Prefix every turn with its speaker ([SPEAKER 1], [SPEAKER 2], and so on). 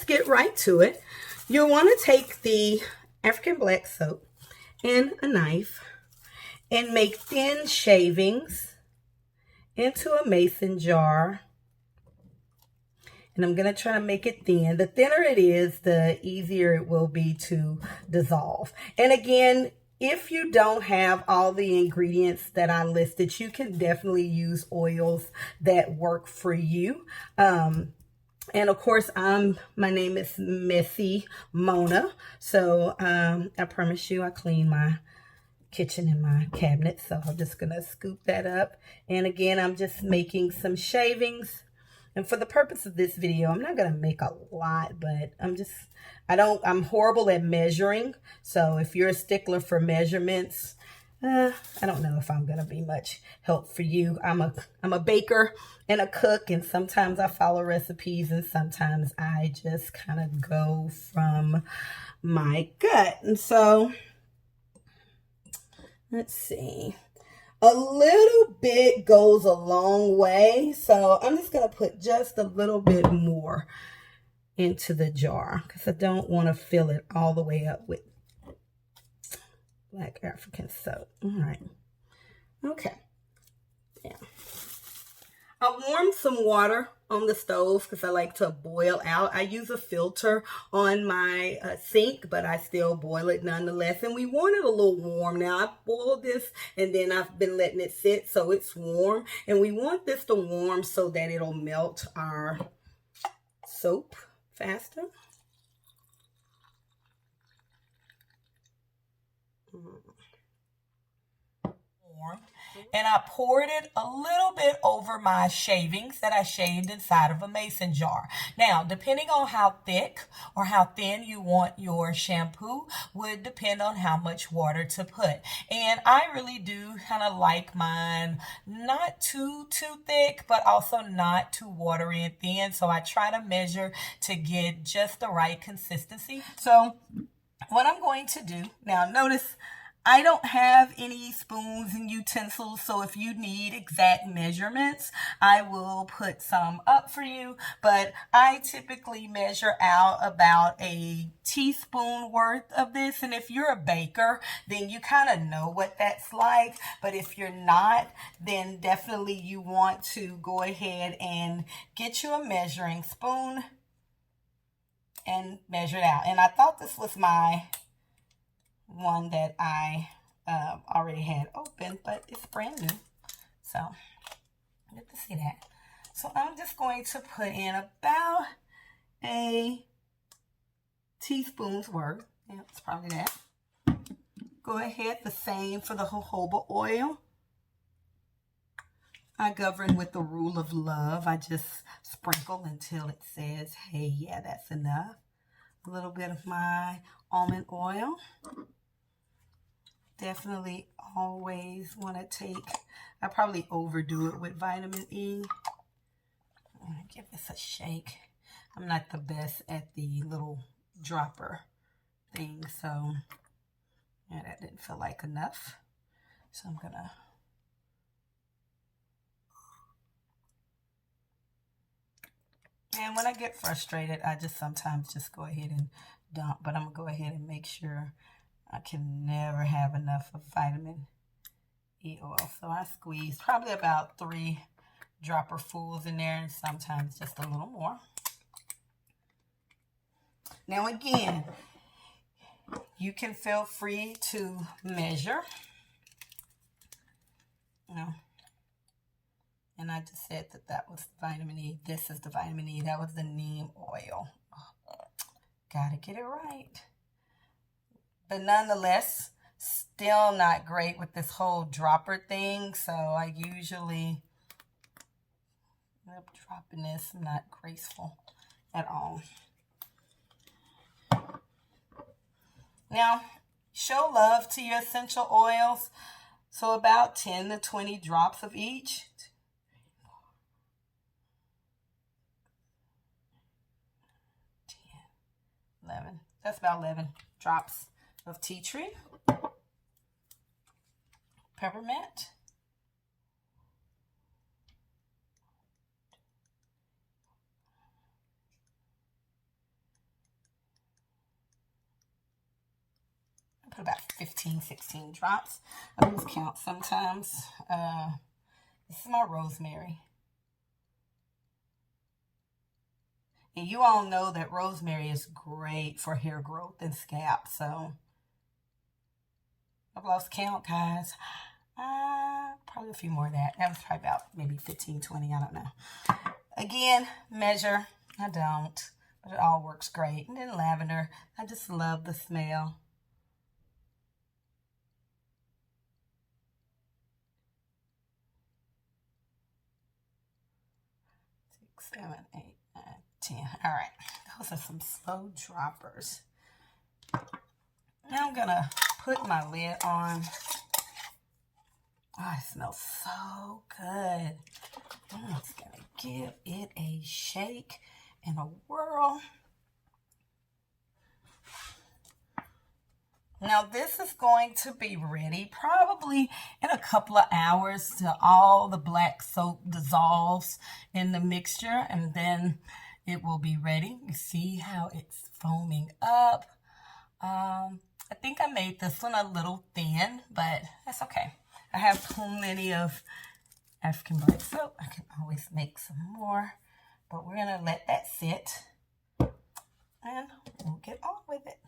[SPEAKER 1] get right to it. You'll want to take the African black soap and a knife and make thin shavings into a mason jar. And I'm going to try to make it thin. The thinner it is, the easier it will be to dissolve. And again, if you don't have all the ingredients that I listed, you can definitely use oils that work for you. And of course, my name is Messy Mona. So I promise you I clean my kitchen and my cabinet. So I'm just going to scoop that up. And again, I'm just making some shavings. And for the purpose of this video, I'm not going to make a lot, but I'm horrible at measuring. So if you're a stickler for measurements, I don't know if I'm going to be much help for you. I'm a baker and a cook, and sometimes I follow recipes and sometimes I just kind of go from my gut. And so let's see. A little bit goes a long way, so I'm just going to put just a little bit more into the jar because I don't want to fill it all the way up with black African soap. All right. Okay. Yeah. I warmed some water on the stove because I like to boil out. I use a filter on my sink, but I still boil it nonetheless. And we want it a little warm. Now, I boiled this and then I've been letting it sit so it's warm. And we want this to warm so that it'll melt our soap faster. Warm. And I poured it a little bit over my shavings that I shaved inside of a mason jar. Now, depending on how thick or how thin you want your shampoo would depend on how much water to put. And I really do kind of like mine not too thick, but also not too watery and thin. So I try to measure to get just the right consistency. So what I'm going to do, now notice I don't have any spoons and utensils, so if you need exact measurements, I will put some up for you, but I typically measure out about a teaspoon worth of this, and if you're a baker, then you kind of know what that's like, but if you're not, then definitely you want to go ahead and get you a measuring spoon and measure it out. And I thought this was my one that I already had open, but it's brand new, so good to see that. So I'm just going to put in about a teaspoon's worth. Yeah, it's probably that. Go ahead, the same for the jojoba oil. I govern with the rule of love. I just sprinkle until it says, hey, yeah, that's enough. A little bit of my almond oil. Definitely always want to take, I probably overdo it with vitamin E. I'm going to give this a shake. I'm not the best at the little dropper thing, so yeah, that didn't feel like enough. So I'm going to and when I get frustrated, I just sometimes just go ahead and dump, but I'm going to go ahead and make sure I can never have enough of vitamin E oil. So I squeeze probably about 3 dropperfuls in there and sometimes just a little more. Now again, you can feel free to measure. And I just said that was vitamin E. This is the vitamin E. That was the neem oil. Gotta get it right. But nonetheless, still not great with this whole dropper thing. So I usually end up dropping this. Not graceful at all. Now, show love to your essential oils. So about 10 to 20 drops of each. 11. That's about 11 drops of tea tree, peppermint, 15, 16 drops. I lose count sometimes. This is my rosemary. And you all know that rosemary is great for hair growth and scalp. So I've lost count, guys. Probably a few more of that. That was probably about maybe 15, 20. I don't know. Again, measure. I don't. But it all works great. And then lavender. I just love the smell. 6, 7, 8, 9, 10. All right. Those are some slow droppers. Now I'm going to put my lid on. Oh, it smells so good. I'm just going to give it a shake and a whirl. Now this is going to be ready probably in a couple of hours till all the black soap dissolves in the mixture, and then it will be ready. You see how it's foaming up. I think I made this one a little thin, but that's okay. I have plenty of African black soap. I can always make some more, but we're going to let that sit and we'll get on with it.